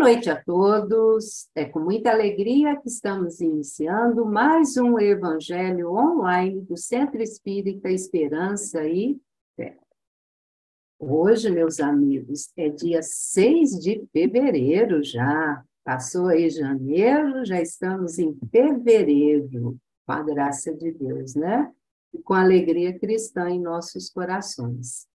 noite a todos. É com muita alegria que estamos iniciando mais um Evangelho online do Centro Espírita Esperança e Fé. Hoje, meus amigos, é dia 6 de fevereiro já. Passou aí janeiro, já estamos em fevereiro, com a graça de Deus, né? E com a alegria cristã em nossos corações.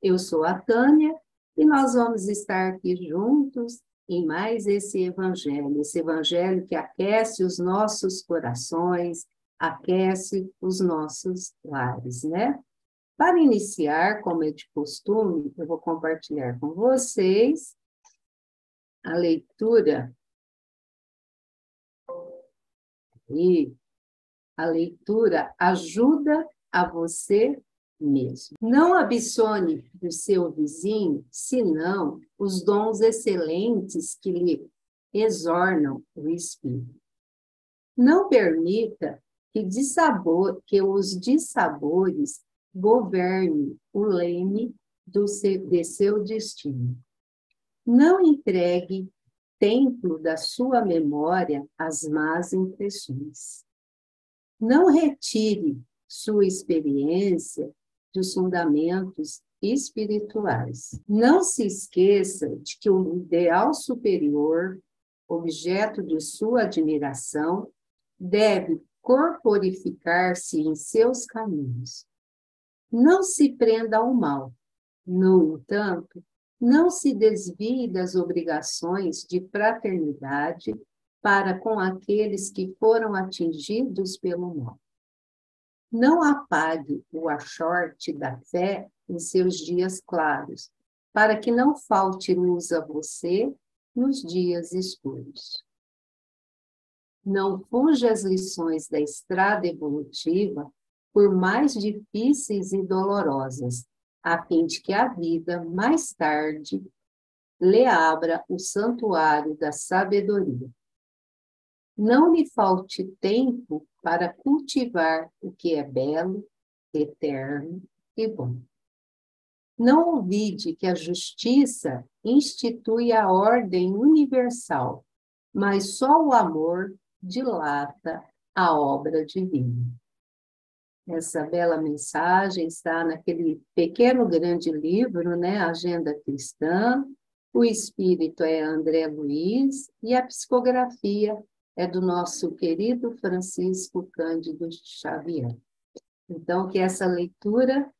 Eu sou a Tânia e nós vamos estar aqui juntos em mais esse evangelho que aquece os nossos corações, aquece os nossos lares, né? Para iniciar, como é de costume, eu vou compartilhar com vocês a leitura e a leitura ajuda a você mesmo. Não ambicione do seu vizinho, senão os dons excelentes que lhe exornam o espírito. Não permita que os dissabores governem o leme de seu destino. Não entregue templo da sua memória às más impressões. Não retire sua experiência dos fundamentos espirituais. Não se esqueça de que o ideal superior, objeto de sua admiração, deve corporificar-se em seus caminhos. Não se prenda ao mal. No entanto, não se desvie das obrigações de fraternidade para com aqueles que foram atingidos pelo mal. Não apague o achorte da fé em seus dias claros, para que não falte luz a você nos dias escuros. Não fuja as lições da estrada evolutiva, por mais difíceis e dolorosas, a fim de que a vida, mais tarde, lhe abra o santuário da sabedoria. Não lhe falte tempo para cultivar o que é belo, eterno e bom. Não ouvide que a justiça institui a ordem universal, mas só o amor dilata a obra divina. Essa bela mensagem está naquele pequeno grande livro, né, Agenda Cristã. O espírito é André Luiz e a psicografia é do nosso querido Francisco Cândido Xavier. Então, que essa leitura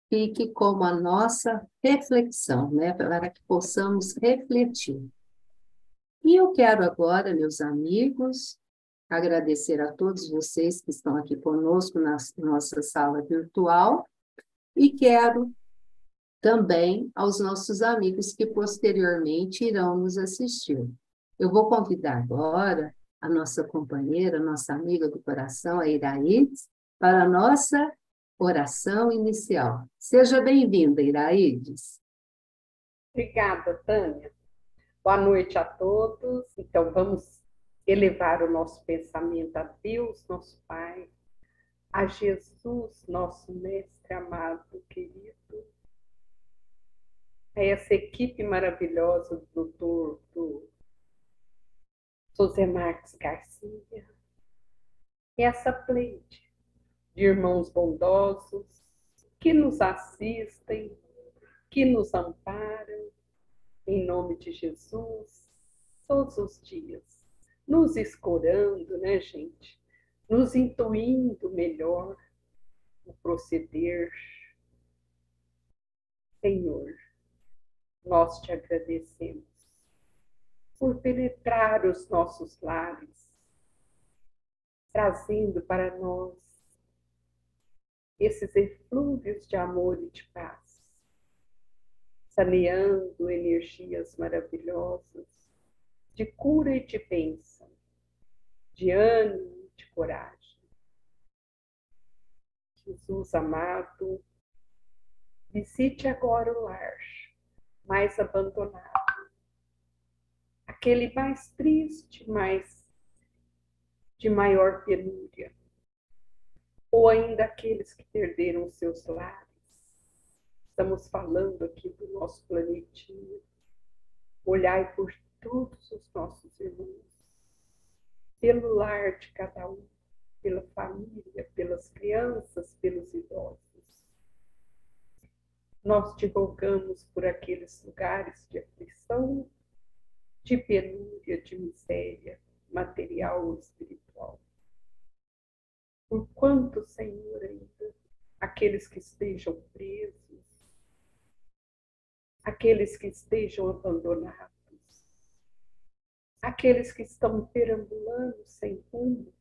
fique como a nossa reflexão, né, para que possamos refletir. E eu quero agora, meus amigos, agradecer a todos vocês que estão aqui conosco na nossa sala virtual e quero também aos nossos amigos que posteriormente irão nos assistir. Eu vou convidar agora a nossa companheira, a nossa amiga do coração, a Iraides, para a nossa oração inicial. Seja bem-vinda, Iraides. Obrigada, Tânia. Boa noite a todos. Então, vamos elevar o nosso pensamento a Deus, nosso Pai, a Jesus, nosso Mestre amado, querido, a essa equipe maravilhosa do Dr. José Marques Garcia, e essa pleide de irmãos bondosos que nos assistem, que nos amparam, em nome de Jesus, todos os dias, nos escorando, né, gente? Nos intuindo melhor o proceder. Senhor, nós te agradecemos por penetrar os nossos lares, trazendo para nós esses eflúvios de amor e de paz, saneando energias maravilhosas de cura e de bênção, de ânimo e de coragem. Jesus amado, visite agora o lar mais abandonado, aquele mais triste, mais de maior penúria, ou ainda aqueles que perderam seus lares. Estamos falando aqui do nosso planetinha. Olhai por todos os pelo lar de cada um, pela família, pelas crianças, pelos idosos. Nós te rogamos por aqueles lugares de aflição, de penúria, de miséria, material ou espiritual. Por quanto, Senhor, ainda, aqueles que estejam presos, aqueles que estejam abandonados, aqueles que estão perambulando sem rumo,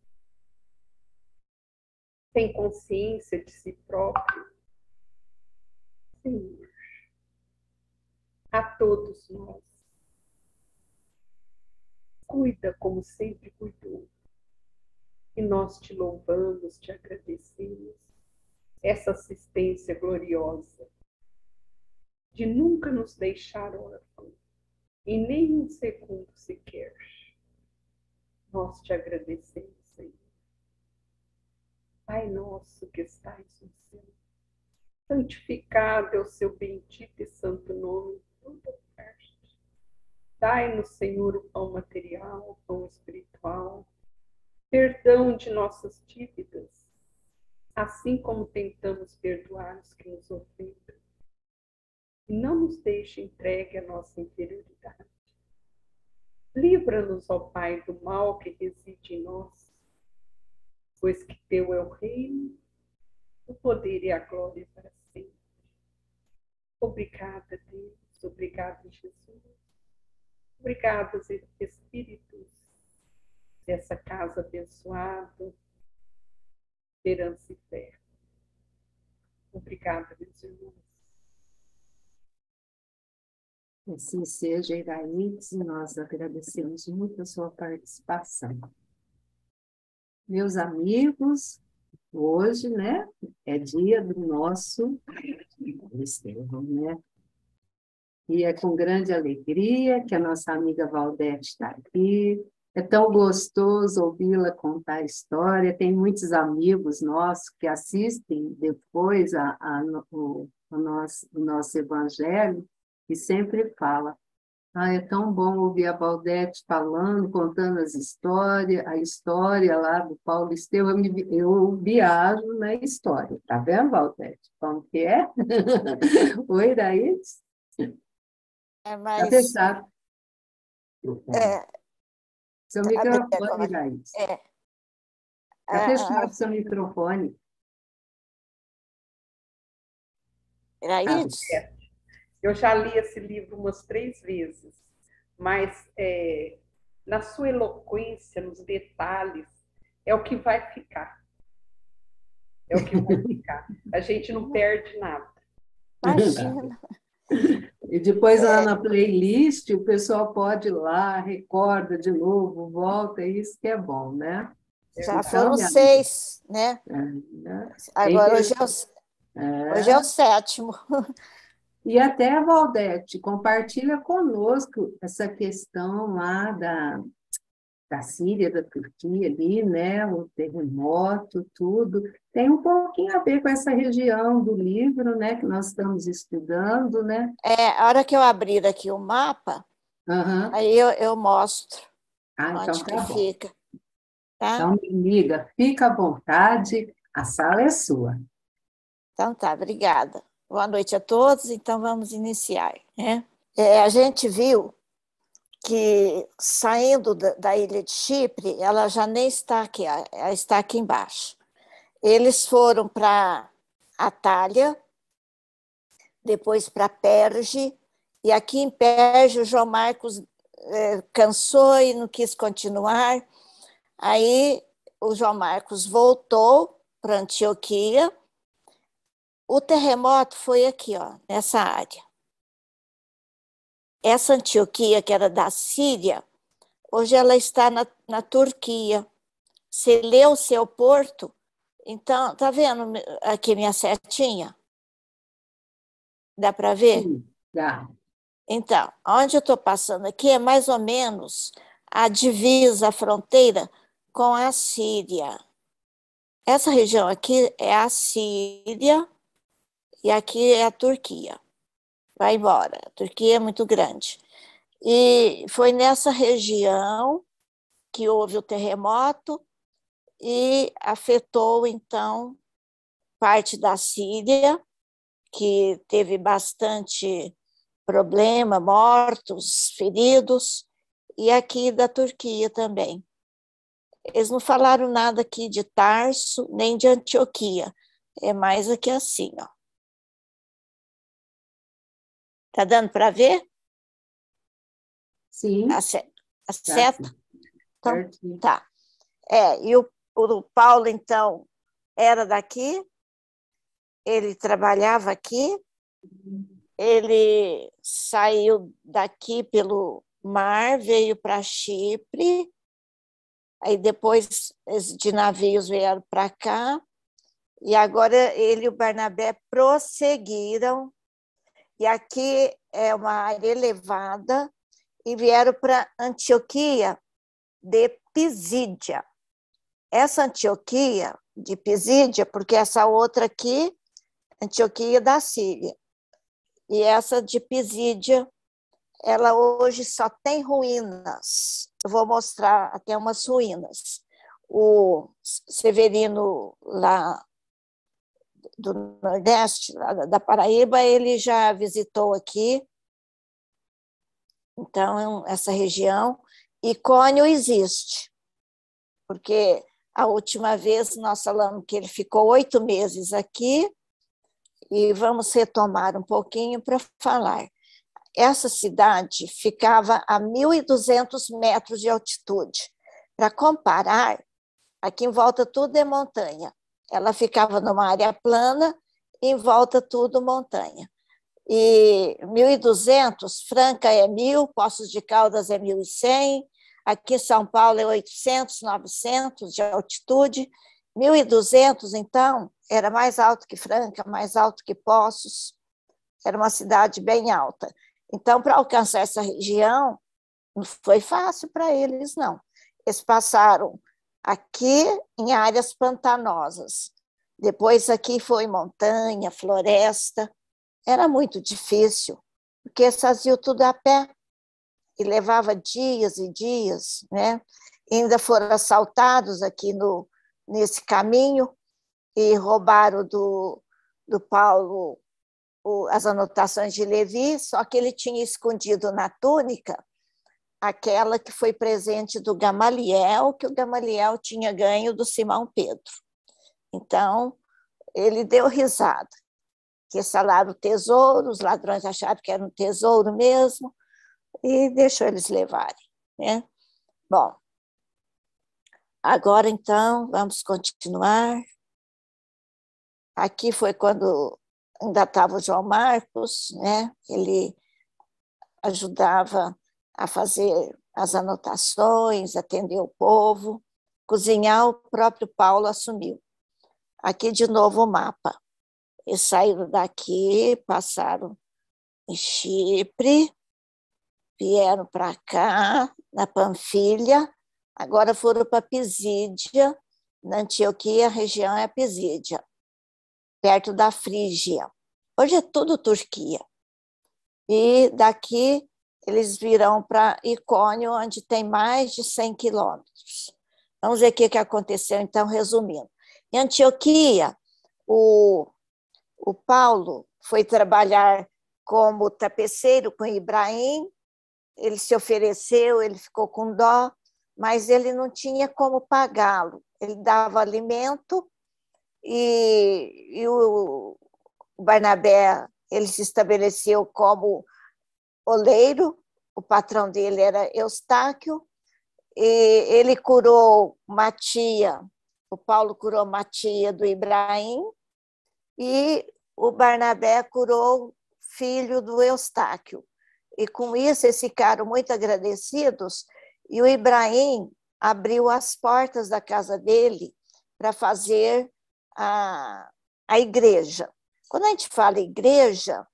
sem consciência de si próprio. Senhor, a todos nós, cuida como sempre cuidou. E nós te louvamos, te agradecemos essa assistência gloriosa de nunca nos deixar órfãos, e nem um segundo sequer. Nós te agradecemos, Senhor. Pai nosso que estais no céu, santificado é o seu bendito e santo nome em toda parte. Dai-nos, Senhor, o pão material, o pão espiritual, perdão de nossas dívidas, assim como tentamos perdoar os que nos ofendem. E não nos deixe entregue à nossa inferioridade. Livra-nos, ó Pai, do mal que reside em nós, pois que teu é o reino, o poder e a glória para sempre. Obrigada, Deus. Obrigada, Jesus. Obrigada, Espíritos dessa casa abençoada, esperança e fé. Obrigada, meus irmãos. Assim seja, Iraídes, e nós agradecemos muito a sua participação. Meus amigos, hoje, né, é dia do nosso Estevão, né? E é com grande alegria que a nossa amiga Valdete está aqui. É tão gostoso ouvi-la contar a história. Tem muitos amigos nossos que assistem depois o nosso evangelho e sempre fala: é tão bom ouvir a Valdete falando, contando a história lá do Paulo Estevão. Eu viajo na história. Tá vendo, Valdete? Como que é? Oi, Iraídes? Está fechado. Seu microfone, Iraídes. Está fechado seu microfone. Iraídes? Eu já li esse livro umas 3 vezes, mas na sua eloquência, nos detalhes, é o que vai ficar. É o que vai ficar. A gente não perde nada. Imagina. E depois lá na playlist, o pessoal pode ir lá, recorda de novo, volta, é isso que é bom, né? Já foram 6, né? Agora, hoje é o 7º. E até a Valdete, compartilha conosco essa questão lá da Síria, da Turquia ali, né? O terremoto, tudo. Tem um pouquinho a ver com essa região do livro, né? Que nós estamos estudando, né? A hora que eu abrir aqui o mapa, aí eu mostro onde então que fica. Tá? Então, me liga, fica à vontade, a sala é sua. Então tá, obrigada. Boa noite a todos, então vamos iniciar, né? A gente viu que saindo da ilha de Chipre, ela já nem está aqui, ela está aqui embaixo. Eles foram para Atália, depois para Perge, e aqui em Perge o João Marcos cansou e não quis continuar. Aí o João Marcos voltou para Antioquia. O terremoto foi aqui, ó, nessa área. Essa Antioquia, que era da Síria, hoje ela está na Turquia. Você lê o seu porto, então, tá vendo aqui minha setinha? Dá para ver? Sim, dá. Então, onde eu estou passando aqui é mais ou menos a divisa, a fronteira com a Síria. Essa região aqui é a Síria e aqui é a Turquia. Vai embora, a Turquia é muito grande. E foi nessa região que houve o terremoto e afetou, então, parte da Síria, que teve bastante problema, mortos, feridos, e aqui da Turquia também. Eles não falaram nada aqui de Tarso, nem de Antioquia, é mais aqui assim, ó. Tá dando para ver? Sim, A tá seta? sim. Então, Certinho. tá. E o Paulo, então, era daqui, ele trabalhava aqui, ele saiu daqui pelo mar, veio para Chipre, aí depois de navios vieram para cá, e agora ele e o Barnabé prosseguiram, e aqui é uma área elevada, e vieram para Antioquia de Pisídia. Essa Antioquia de Pisídia, porque essa outra aqui, Antioquia da Síria, e essa de Pisídia, ela hoje só tem ruínas. Eu vou mostrar até umas ruínas. O Severino, lá do Nordeste, lá da Paraíba, ele já visitou aqui, então, essa região. Icônio existe, porque a última vez nós falamos que ele ficou 8 meses aqui, e vamos retomar um pouquinho para falar. Essa cidade ficava a 1.200 metros de altitude. Para comparar, aqui em volta tudo é montanha. Ela ficava numa área plana, em volta tudo montanha. E 1.200, Franca é 1.000, Poços de Caldas é 1.100, aqui em São Paulo é 800, 900 de altitude. 1.200, então, era mais alto que Franca, mais alto que Poços, era uma cidade bem alta. Então, para alcançar essa região, não foi fácil para eles, não. Eles passaram aqui em áreas pantanosas, depois aqui foi montanha, floresta, era muito difícil, porque eles faziam tudo a pé, e levava dias e dias, né? E ainda foram assaltados aqui nesse caminho, e roubaram do Paulo as anotações de Levi, só que ele tinha escondido na túnica aquela que foi presente do Gamaliel, que o Gamaliel tinha ganho do Simão Pedro. Então, ele deu risada, que salaram o tesouro, os ladrões acharam que era um tesouro mesmo, e deixou eles levarem, né? Bom, agora, então, vamos continuar. Aqui foi quando ainda estava o João Marcos, né? Ele ajudava a fazer as anotações, atender o povo, cozinhar, o próprio Paulo assumiu. Aqui de novo o mapa. Eles saíram daqui, passaram em Chipre, vieram para cá, na Panfilha, agora foram para Pisídia, na Antioquia, a região é Pisídia, perto da Frígia. Hoje é tudo Turquia. E daqui eles virão para Icônio, onde tem mais de 100 quilômetros. Vamos ver o que aconteceu, então, resumindo. Em Antioquia, o Paulo foi trabalhar como tapeceiro com Ibrahim, ele se ofereceu, ele ficou com dó, mas ele não tinha como pagá-lo. Ele dava alimento e o Barnabé, ele se estabeleceu como oleiro, o patrão dele era Eustáquio, e ele curou uma tia, o Paulo curou uma tia do Ibrahim, e o Barnabé curou filho do Eustáquio. E com isso eles ficaram muito agradecidos, e o Ibrahim abriu as portas da casa dele para fazer a igreja. Quando a gente fala igreja,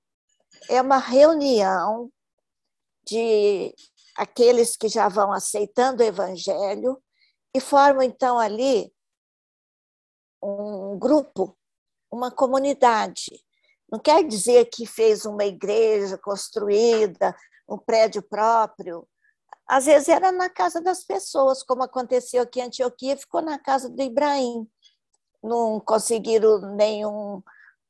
é uma reunião de aqueles que já vão aceitando o evangelho e formam, então, ali um grupo, uma comunidade. Não quer dizer que fez uma igreja construída, um prédio próprio. às vezes era na casa das pessoas, como aconteceu aqui em Antioquia, ficou na casa do Ibrahim. Não conseguiram nenhum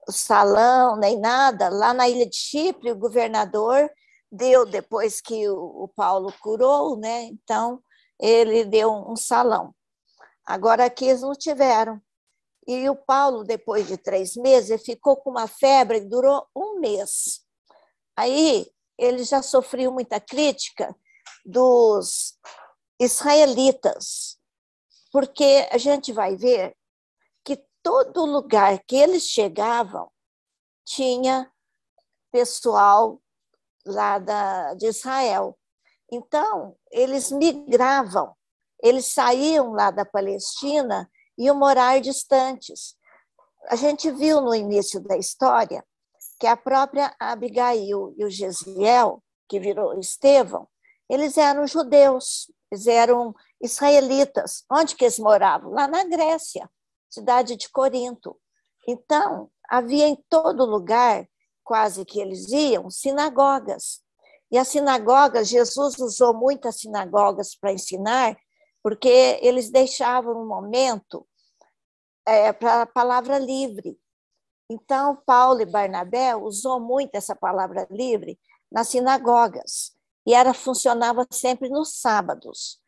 salão, nem nada. Lá na ilha de Chipre, o governador deu, depois que o Paulo curou, né? Então, ele deu um salão. Agora, aqui eles não tiveram. E o Paulo, depois de 3 meses, ele ficou com uma febre que durou 1 mês. Aí, ele já sofreu muita crítica dos israelitas, porque a gente vai ver que todo lugar que eles chegavam tinha pessoal lá de Israel. Então, eles migravam, eles saíam lá da Palestina e iam morar distantes. A gente viu no início da história que a própria Abigail e o Gesiel, que virou Estevão, eles eram judeus, eles eram israelitas. Onde que eles moravam? Lá na Grécia, cidade de Corinto. Então, havia em todo lugar, quase que eles iam, sinagogas. E as sinagogas, Jesus usou muitas sinagogas para ensinar, porque eles deixavam um momento para a palavra livre. Então, Paulo e Barnabé usou muito essa palavra livre nas sinagogas, e funcionava sempre nos sábados.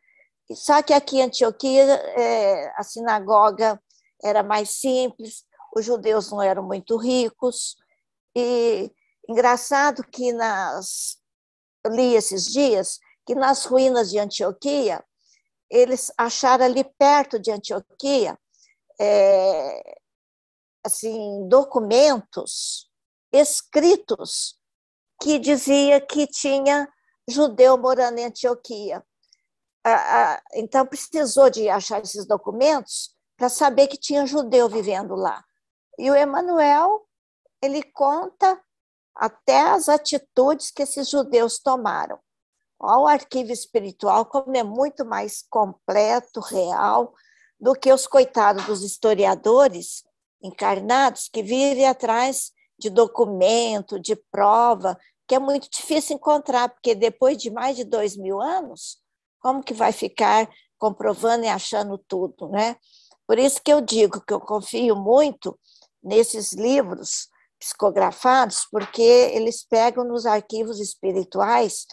Só que aqui em Antioquia, a sinagoga era mais simples, os judeus não eram muito ricos, e engraçado que eu li esses dias que nas ruínas de Antioquia, eles acharam ali perto de Antioquia assim, documentos escritos que dizia que tinha judeu morando em Antioquia. Então, precisou de achar esses documentos para saber que tinha judeu vivendo lá. E o Emanuel, ele conta até as atitudes que esses judeus tomaram. Olha o arquivo espiritual, como é muito mais completo, real, do que os coitados dos historiadores encarnados que vivem atrás de documento, de prova, que é muito difícil encontrar, porque depois de mais de 2000 anos, como que vai ficar comprovando e achando tudo, né? Por isso que eu digo que eu confio muito nesses livros psicografados, porque eles pegam nos arquivos espirituais,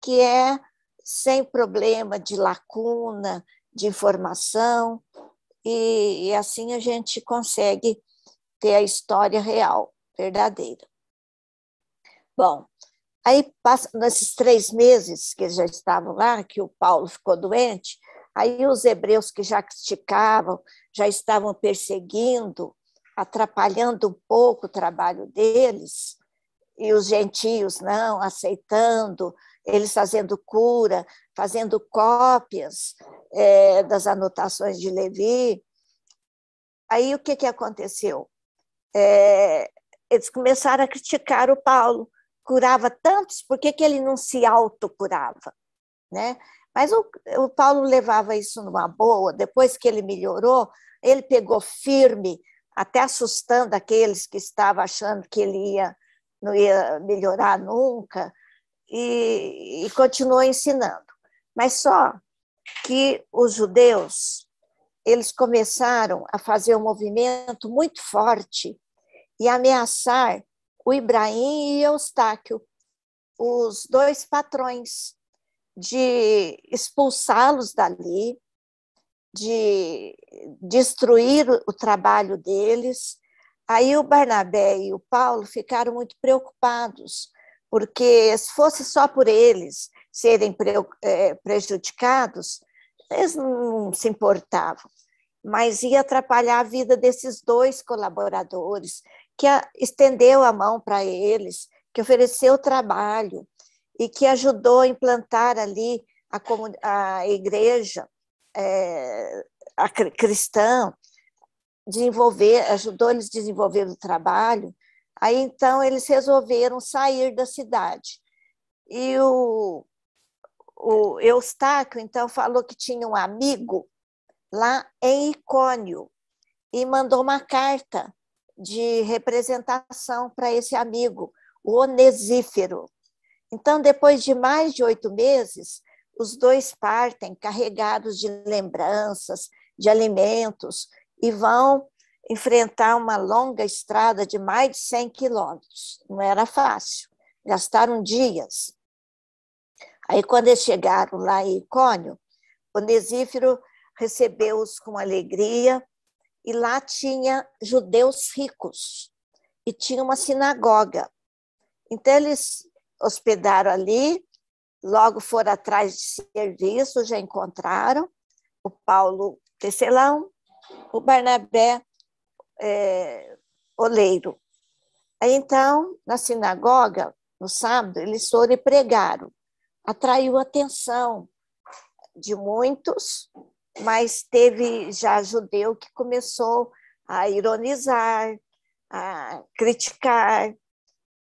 que é sem problema de lacuna, de informação, e assim a gente consegue ter a história real, verdadeira. Bom, aí, nesses 3 meses que eles já estavam lá, que o Paulo ficou doente, aí os hebreus que já criticavam, já estavam perseguindo, atrapalhando um pouco o trabalho deles, e os gentios não, aceitando, eles fazendo cura, fazendo cópias das anotações de Levi. Aí o que aconteceu? Eles começaram a criticar o Paulo, curava tantos, por que ele não se autocurava? Né? Mas o Paulo levava isso numa boa, depois que ele melhorou, ele pegou firme, até assustando aqueles que estavam achando que ele não ia melhorar nunca, e continuou ensinando. Mas só que os judeus, eles começaram a fazer um movimento muito forte e ameaçar o Ibrahim e Eustáquio, os 2 patrões, de expulsá-los dali, de destruir o trabalho deles. Aí o Barnabé e o Paulo ficaram muito preocupados, porque se fosse só por eles serem prejudicados, eles não se importavam, mas ia atrapalhar a vida desses 2 colaboradores, que estendeu a mão para eles, que ofereceu trabalho e que ajudou a implantar ali a igreja a cristã, ajudou eles a desenvolver o trabalho. Aí, então, eles resolveram sair da cidade. E o Eustáquio, então, falou que tinha um amigo lá em Icônio e mandou uma carta de representação para esse amigo, o Onesífero. Então, depois de mais de 8 meses, os dois partem carregados de lembranças, de alimentos, e vão enfrentar uma longa estrada de mais de 100 quilômetros. Não era fácil, gastaram dias. Aí, quando eles chegaram lá em Icônio, Onesíforo recebeu-os com alegria, e lá tinha judeus ricos, e tinha uma sinagoga. Então, eles hospedaram ali, logo foram atrás de serviço, já encontraram o Paulo tecelão, o Barnabé oleiro. Aí, então, na sinagoga, no sábado, eles foram e pregaram. Atraiu a atenção de muitos, mas teve já judeu que começou a ironizar, a criticar,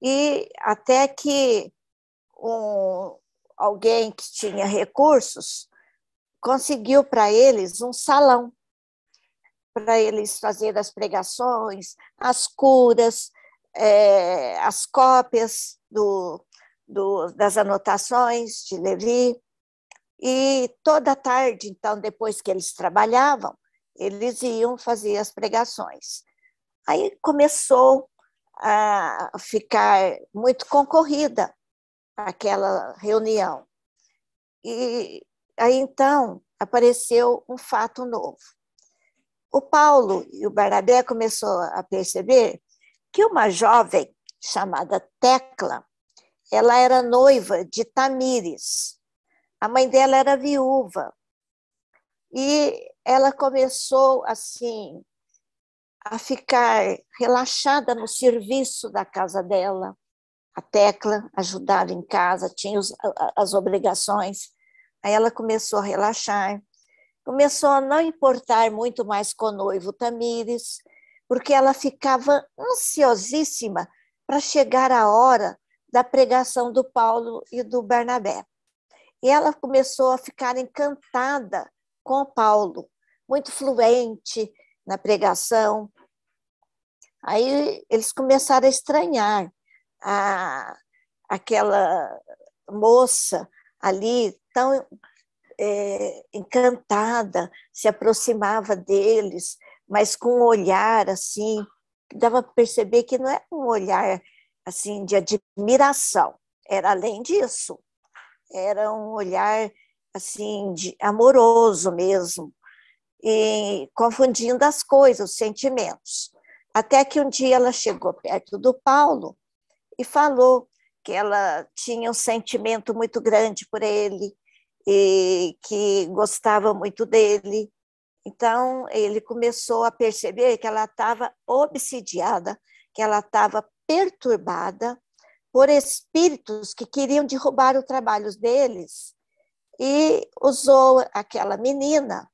e até que alguém que tinha recursos conseguiu para eles um salão, para eles fazerem as pregações, as curas, as cópias das anotações de Levi. E toda tarde, então, depois que eles trabalhavam, eles iam fazer as pregações. Aí começou a ficar muito concorrida aquela reunião. E aí, então, apareceu um fato novo. O Paulo e o Barnabé começou a perceber que uma jovem chamada Tecla, ela era noiva de Tamires. A mãe dela era viúva. E ela começou, assim, a ficar relaxada no serviço da casa dela. A Tecla ajudava em casa, tinha as obrigações. Aí ela começou a relaxar. Começou a não importar muito mais com o noivo Tamires, porque ela ficava ansiosíssima para chegar a hora da pregação do Paulo e do Barnabé. E ela começou a ficar encantada com o Paulo, muito fluente na pregação. Aí eles começaram a estranhar aquela moça ali, tão encantada, se aproximava deles, mas com um olhar assim, dava para perceber que não era um olhar assim de admiração, era além disso. Era um olhar assim amoroso mesmo, e confundindo as coisas, os sentimentos. Até que um dia ela chegou perto do Paulo e falou que ela tinha um sentimento muito grande por ele e que gostava muito dele. Então, ele começou a perceber que ela estava obsidiada, que ela estava perturbada por espíritos que queriam derrubar o trabalho deles, e usou aquela menina,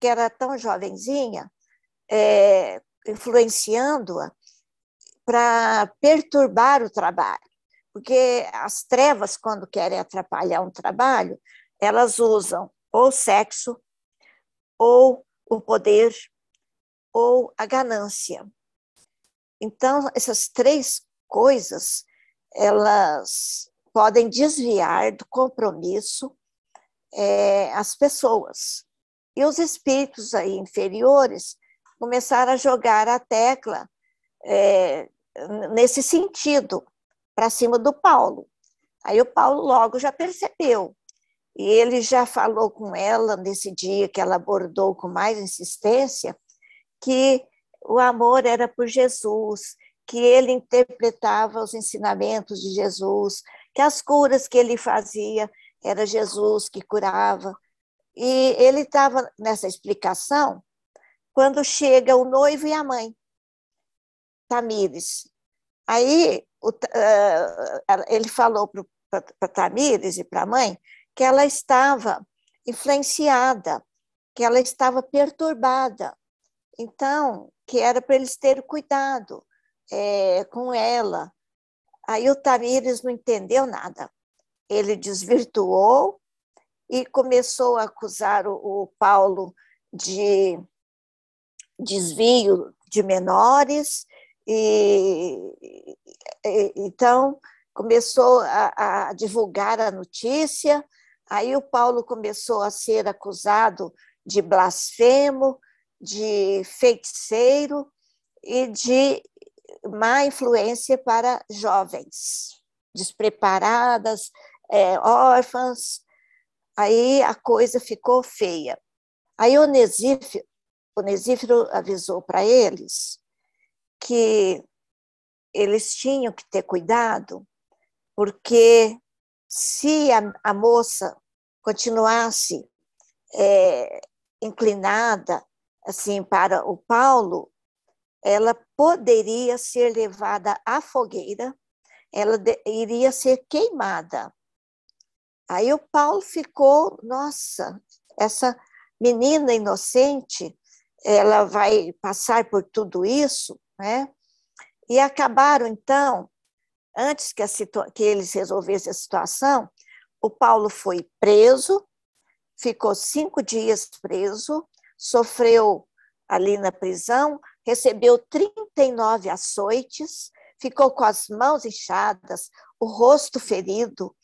que era tão jovenzinha, influenciando-a para perturbar o trabalho. Porque as trevas, quando querem atrapalhar um trabalho, elas usam ou o sexo, ou o poder, ou a ganância. Então, essas três coisas, elas podem desviar do compromisso as pessoas. E os espíritos aí inferiores começaram a jogar a tecla nesse sentido, para cima do Paulo. Aí o Paulo logo já percebeu, e ele já falou com ela nesse dia que ela abordou com mais insistência, que o amor era por Jesus, que ele interpretava os ensinamentos de Jesus, que as curas que ele fazia era Jesus que curava. E ele estava nessa explicação quando chega o noivo e a mãe, Tamires. Aí ele falou para Tamires e para a mãe que ela estava influenciada, que ela estava perturbada. Então, que era para eles terem cuidado com ela. Aí o Tamires não entendeu nada. Ele desvirtuou e começou a acusar o Paulo de desvio de menores, então começou a divulgar a notícia, Aí o Paulo começou a ser acusado de blasfemo, de feiticeiro e de má influência para jovens, despreparadas, órfãs. Aí a coisa ficou feia. Aí Onesíforo avisou para eles que eles tinham que ter cuidado, porque se a moça continuasse inclinada assim para o Paulo, ela poderia ser levada à fogueira, ela iria ser queimada. Aí o Paulo ficou, nossa, essa menina inocente, ela vai passar por tudo isso, né? E acabaram, então, antes que eles resolvessem a situação, o Paulo foi preso, ficou 5 dias preso, sofreu ali na prisão, recebeu 39 açoites, ficou com as mãos inchadas, o rosto ferido,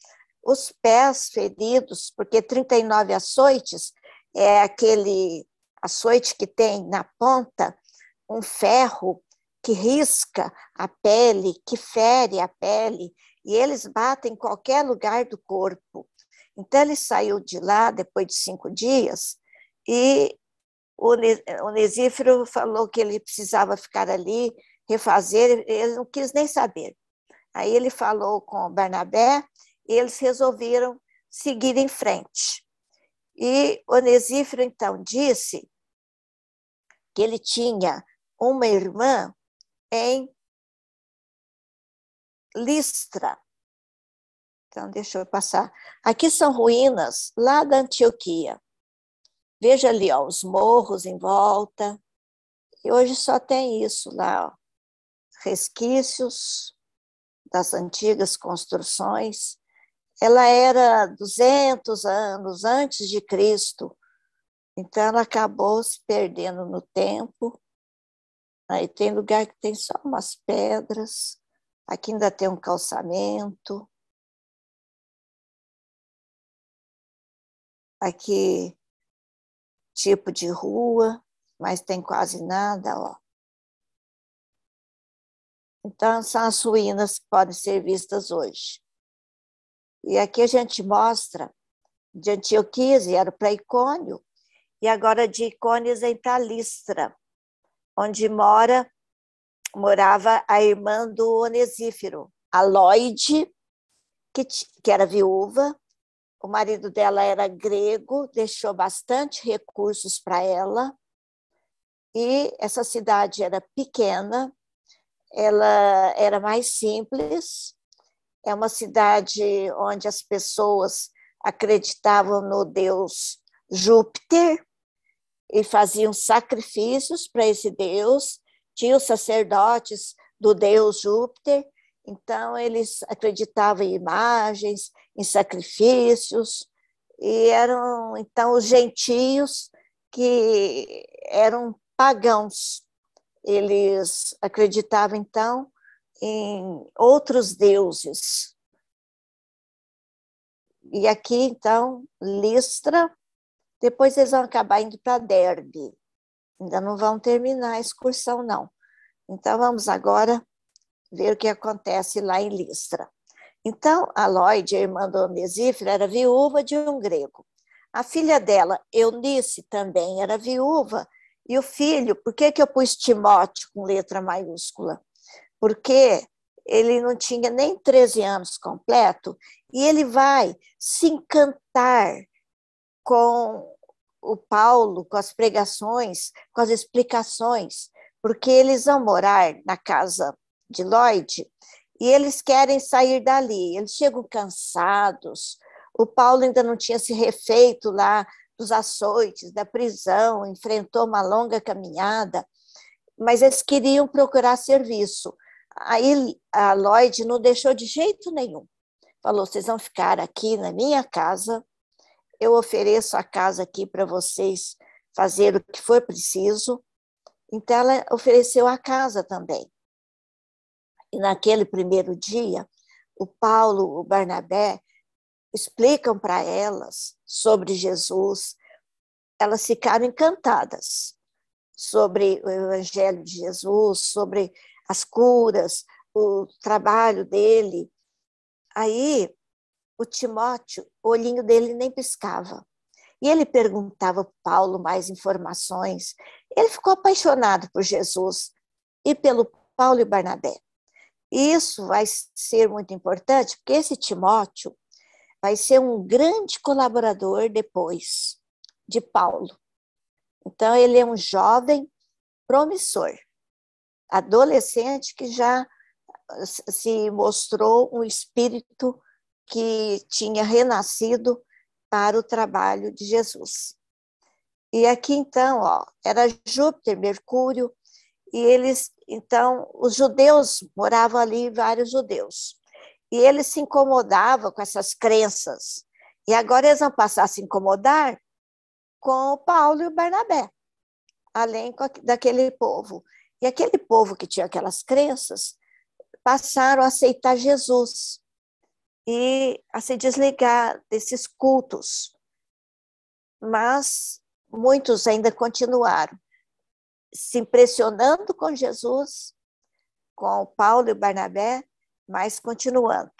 os pés feridos, porque 39 açoites é aquele açoite que tem na ponta um ferro que risca a pele, que fere a pele, e eles batem em qualquer lugar do corpo. Então, ele saiu de lá depois de 5 dias e o Onesíforo falou que ele precisava ficar ali, refazer, ele não quis nem saber. Aí ele falou com o Barnabé e eles resolveram seguir em frente. E Onesíforo, então, disse que ele tinha uma irmã em Listra. Então, deixa eu passar. Aqui são ruínas lá da Antioquia. Veja ali, ó, os morros em volta. E hoje só tem isso lá, ó, resquícios das antigas construções. Ela era 200 anos antes de Cristo, então ela acabou se perdendo no tempo. Aí tem lugar que tem só umas pedras, aqui ainda tem um calçamento, aqui tipo de rua, mas tem quase nada, ó. Então, são as ruínas que podem ser vistas hoje. E aqui a gente mostra de Antioquia, era para Icônio, e agora de Icônio vem para Listra, onde morava a irmã do Onesíforo, a Lóide, que era viúva. O marido dela era grego, deixou bastante recursos para ela, e essa cidade era pequena, ela era mais simples, é uma cidade onde as pessoas acreditavam no deus Júpiter e faziam sacrifícios para esse deus, tinham sacerdotes do deus Júpiter, então eles acreditavam em imagens, em sacrifícios, e eram então os gentios que eram pagãos. Eles acreditavam, então, em outros deuses. E aqui, então, Listra, depois eles vão acabar indo para Derbe. Ainda não vão terminar a excursão, não. Então, vamos agora ver o que acontece lá em Listra. Então, a Lóide, a irmã do Onesíforo, era viúva de um grego. A filha dela, Eunice, também era viúva. E o filho, por que eu pus Timóteo com letra maiúscula? Porque ele não tinha nem 13 anos completo e ele vai se encantar com o Paulo, com as pregações, com as explicações, porque eles vão morar na casa de Lóide e eles querem sair dali. Eles chegam cansados. O Paulo ainda não tinha se refeito lá dos açoites, da prisão, enfrentou uma longa caminhada, mas eles queriam procurar serviço. Aí a Lóide não deixou de jeito nenhum. Falou, vocês vão ficar aqui na minha casa, eu ofereço a casa aqui para vocês fazer o que for preciso. Então, ela ofereceu a casa também. E naquele primeiro dia, o Paulo, o Barnabé, explicam para elas sobre Jesus, elas ficaram encantadas sobre o Evangelho de Jesus, sobre as curas, o trabalho dele. Aí, o Timóteo, o olhinho dele nem piscava. E ele perguntava para Paulo mais informações. Ele ficou apaixonado por Jesus e pelo Paulo e Barnabé. E isso vai ser muito importante, porque esse Timóteo vai ser um grande colaborador depois de Paulo. Então, ele é um jovem promissor, adolescente que já se mostrou um espírito que tinha renascido para o trabalho de Jesus. E aqui, então, era Júpiter, Mercúrio, e eles, então, os judeus, moravam ali vários judeus, e eles se incomodavam com essas crenças, e agora eles vão passar a se incomodar com o Paulo e o Barnabé, além daquele povo. E aquele povo que tinha aquelas crenças passaram a aceitar Jesus e a se desligar desses cultos. Mas muitos ainda continuaram se impressionando com Jesus, com Paulo e Barnabé, mas continuando.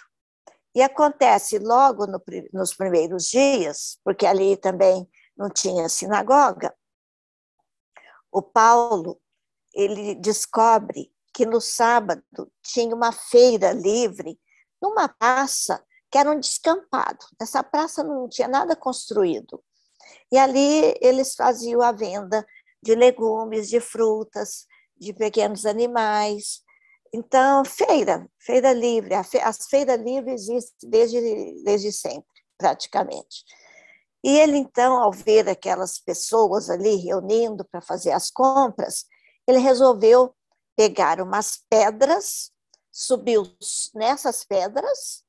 E acontece logo nos primeiros dias, porque ali também não tinha sinagoga, o Paulo, ele descobre que no sábado tinha uma feira livre numa praça que era um descampado. Nessa praça não tinha nada construído. E ali eles faziam a venda de legumes, de frutas, de pequenos animais. Então, feira livre. As feiras livres existem desde sempre, praticamente. E ele, então, ao ver aquelas pessoas ali reunindo para fazer as compras, ele resolveu pegar umas pedras, subiu nessas pedras,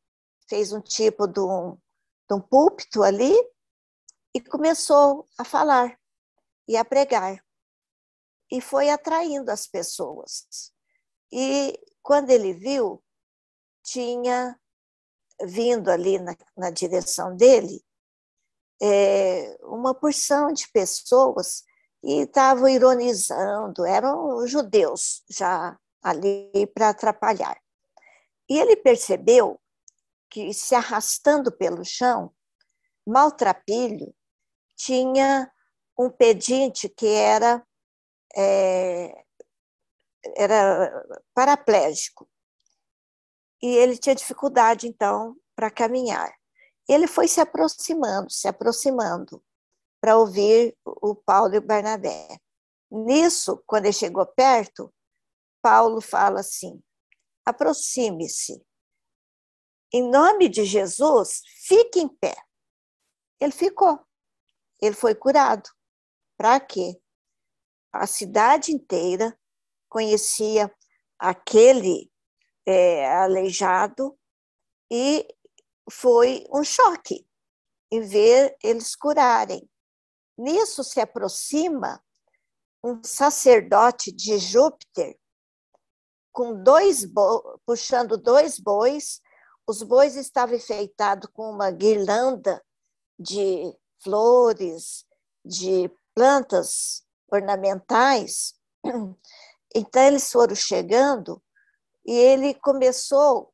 fez um tipo de um púlpito ali e começou a falar e a pregar. E foi atraindo as pessoas. E quando ele viu, tinha vindo ali na direção dele uma porção de pessoas e estavam ironizando, eram judeus já ali para atrapalhar. E ele percebeu que, se arrastando pelo chão, maltrapilho, tinha um pedinte que era paraplégico. E ele tinha dificuldade, então, para caminhar. Ele foi se aproximando, para ouvir o Paulo e o Barnabé. Nisso, quando ele chegou perto, Paulo fala assim: aproxime-se. Em nome de Jesus, fique em pé. Ele ficou. Ele foi curado. Para quê? A cidade inteira conhecia aquele aleijado e foi um choque em ver eles curarem. Nisso se aproxima um sacerdote de Júpiter com puxando 2 bois. Os bois estavam enfeitados com uma guirlanda de flores, de plantas ornamentais. Então, eles foram chegando e ele começou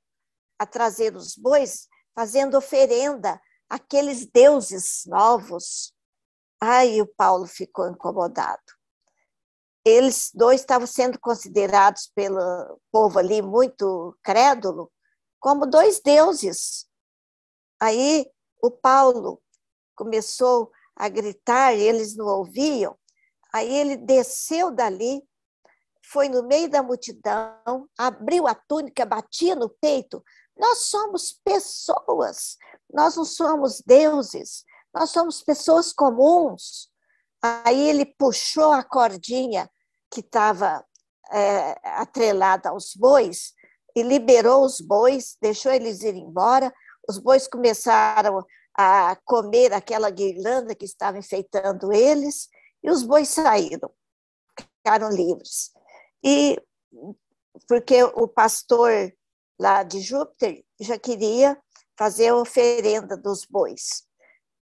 a trazer os bois, fazendo oferenda àqueles deuses novos. Aí o Paulo ficou incomodado. Eles 2 estavam sendo considerados pelo povo ali, muito crédulo, como 2 deuses. Aí o Paulo começou a gritar e eles não ouviam. Aí ele desceu dali, foi no meio da multidão, abriu a túnica, batia no peito. Nós somos pessoas, nós não somos deuses, nós somos pessoas comuns. Aí ele puxou a cordinha que estava atrelada aos bois e liberou os bois, deixou eles ir embora. Os bois começaram a comer aquela guirlanda que estava enfeitando eles e os bois saíram, ficaram livres. E porque o pastor lá de Júpiter já queria fazer a oferenda dos bois.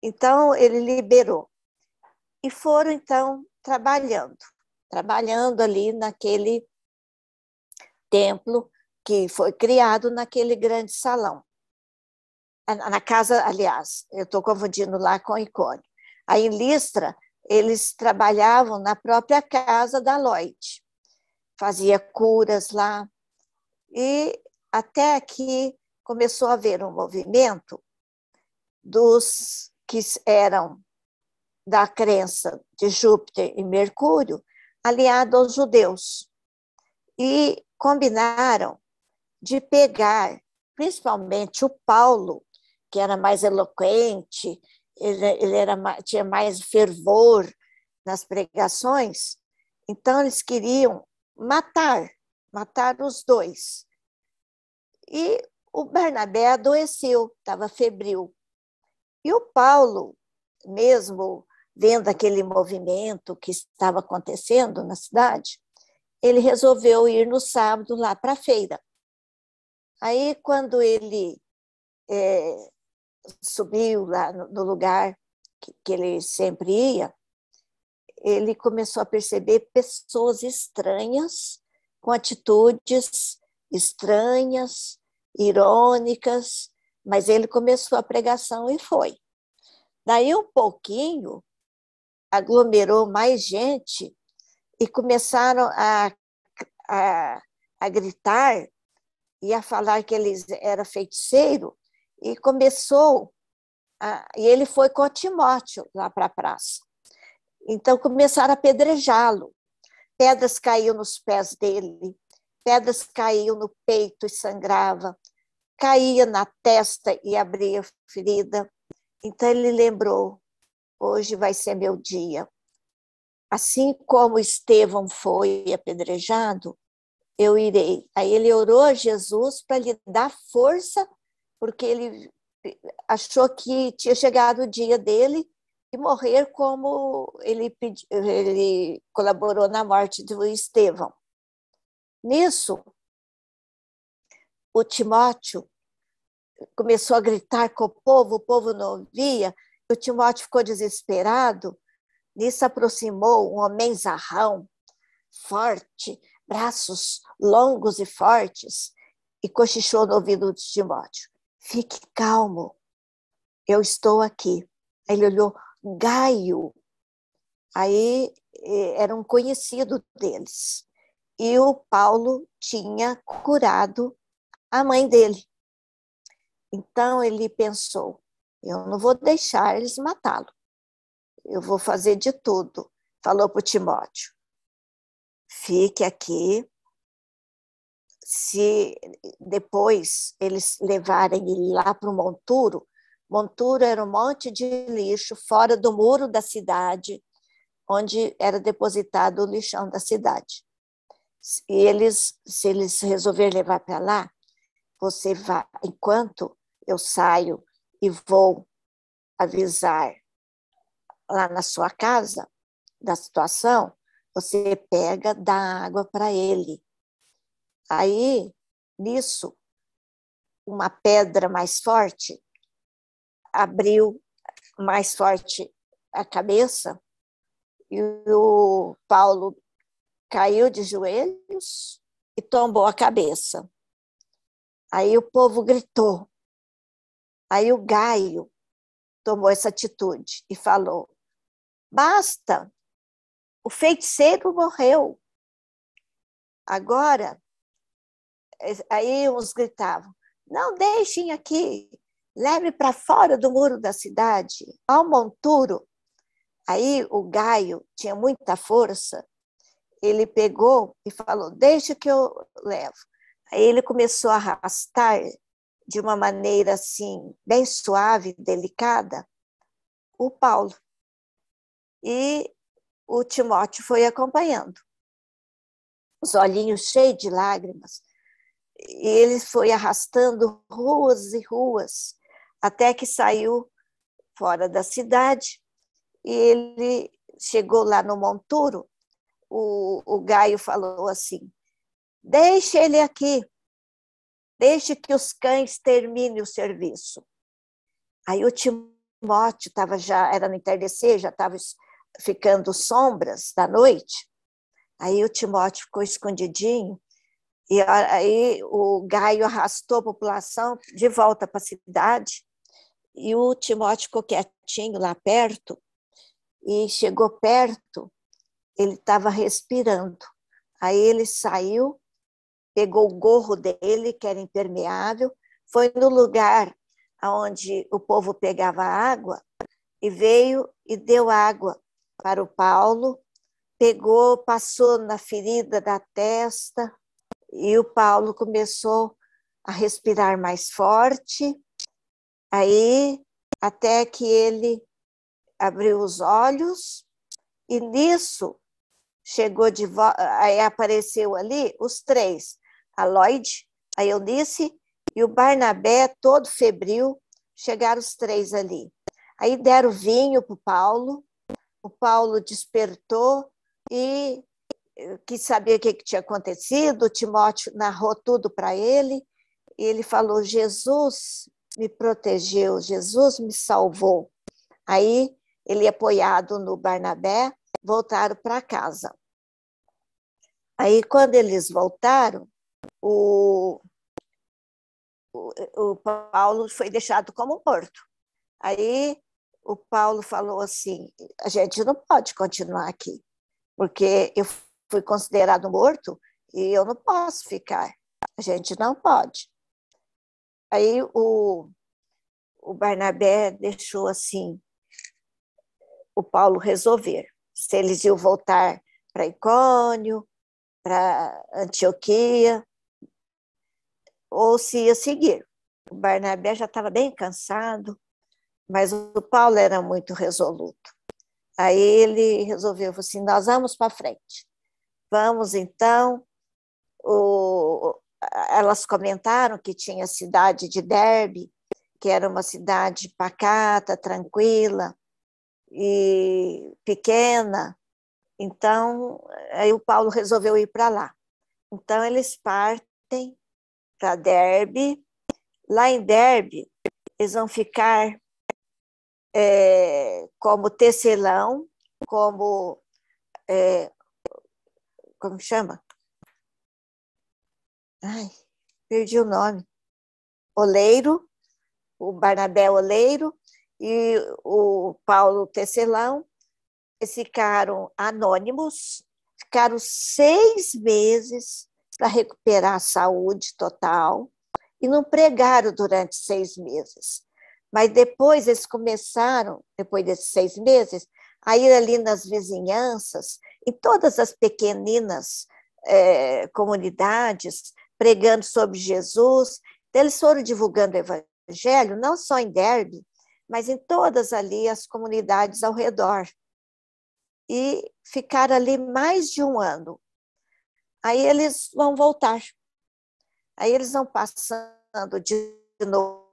Então, ele liberou. E foram, então, trabalhando ali naquele templo que foi criado naquele grande salão. Na casa, aliás, eu estou confundindo lá com Icônio. Aí, em Listra, eles trabalhavam na própria casa da Lloyd. Fazia curas lá. E até que começou a haver um movimento dos que eram da crença de Júpiter e Mercúrio, aliado aos judeus. E combinaram de pegar, principalmente o Paulo, que era mais eloquente, tinha mais fervor nas pregações, então eles queriam matar os dois. E o Barnabé adoeceu, estava febril. E o Paulo, mesmo vendo aquele movimento que estava acontecendo na cidade, ele resolveu ir no sábado lá para a feira. Aí, quando ele subiu lá no lugar que ele sempre ia, ele começou a perceber pessoas estranhas, com atitudes estranhas, irônicas, mas ele começou a pregação e foi. Daí um pouquinho, aglomerou mais gente e começaram a gritar e a falar que ele era feiticeiro, e e ele foi com o Timóteo lá para a praça. Então começaram a apedrejá-lo. Pedras caíam nos pés dele, pedras caíam no peito e sangrava, caía na testa e abria ferida. Então ele lembrou, hoje vai ser meu dia. Assim como Estevão foi apedrejado, eu irei. Aí ele orou a Jesus para lhe dar força, porque ele achou que tinha chegado o dia dele e morrer como ele colaborou na morte do Estevão. Nisso, o Timóteo começou a gritar com o povo não ouvia, o Timóteo ficou desesperado. Nisso aproximou um homem zarrão, forte, braços longos e fortes, e cochichou no ouvido de Timóteo: fique calmo, eu estou aqui. Aí ele olhou, Gaio. Aí era um conhecido deles. E o Paulo tinha curado a mãe dele. Então ele pensou, eu não vou deixar eles matá-lo. Eu vou fazer de tudo. Falou para o Timóteo: fique aqui. Se depois eles levarem ele lá para o monturo era um monte de lixo fora do muro da cidade, onde era depositado o lixão da cidade. E se eles resolverem levar para lá, você vai, enquanto eu saio e vou avisar lá na sua casa da situação, você pega, dá água para ele. Aí, nisso, uma pedra mais forte abriu mais forte a cabeça e o Paulo caiu de joelhos e tombou a cabeça. Aí o povo gritou. Aí o Gaio tomou essa atitude e falou: basta, o feiticeiro morreu. Agora, aí uns gritavam: não deixem aqui, leve para fora do muro da cidade, ao monturo. Aí o Gaio tinha muita força, ele pegou e falou: deixa que eu levo. Aí ele começou a arrastar de uma maneira assim, bem suave, delicada, o Paulo. E o Timóteo foi acompanhando, os olhinhos cheios de lágrimas. E ele foi arrastando ruas e ruas, até que saiu fora da cidade, e ele chegou lá no monturo. O Gaio falou assim: deixe ele aqui, Deixe que os cães terminem o serviço. Aí o Timóteo era no entardecer, já estava ficando sombras da noite. Aí o Timóteo ficou escondidinho, e aí o Gaio arrastou a população de volta para a cidade, e o Timóteo ficou quietinho lá perto, e chegou perto, ele estava respirando. Aí ele saiu, pegou o gorro dele, que era impermeável, foi no lugar onde o povo pegava água, e veio e deu água para o Paulo, pegou, passou na ferida da testa, e o Paulo começou a respirar mais forte, aí até que ele abriu os olhos, e nisso chegou de volta, aí apareceu ali os três, a Lloyd, a Eunice e o Barnabé, todo febril, chegaram os três ali. Aí deram vinho para o Paulo despertou e quis saber o que tinha acontecido, o Timóteo narrou tudo para ele, e ele falou, Jesus me protegeu, Jesus me salvou. Aí ele, apoiado no Barnabé, voltaram para casa. Aí, quando eles voltaram, o Paulo foi deixado como morto. Aí o Paulo falou assim, a gente não pode continuar aqui, porque eu fui considerado morto e eu não posso ficar, a gente não pode. Aí o Barnabé deixou assim, o Paulo resolver, se eles iam voltar para Icônio, para Antioquia, ou se ia seguir. O Barnabé já estava bem cansado, mas o Paulo era muito resoluto. Aí ele resolveu, assim, nós vamos para frente. Vamos, então. Elas comentaram que tinha a cidade de Derbe, que era uma cidade pacata, tranquila e pequena. Então, aí o Paulo resolveu ir para lá. Então, eles partem para Derbe. Lá em Derbe, eles vão ficar como tecelão, como chama? Ai, perdi o nome. Oleiro, o Barnabé Oleiro e o Paulo Tecelão. Eles ficaram anônimos, ficaram 6 meses para recuperar a saúde total e não pregaram durante 6 meses. Mas depois eles começaram, depois desses 6 meses, a ir ali nas vizinhanças, em todas as pequeninas comunidades, pregando sobre Jesus. Então, eles foram divulgando o evangelho, não só em Derbe, mas em todas ali as comunidades ao redor. E ficaram ali mais de 1 ano. Aí eles vão voltar. Aí eles vão passando de novo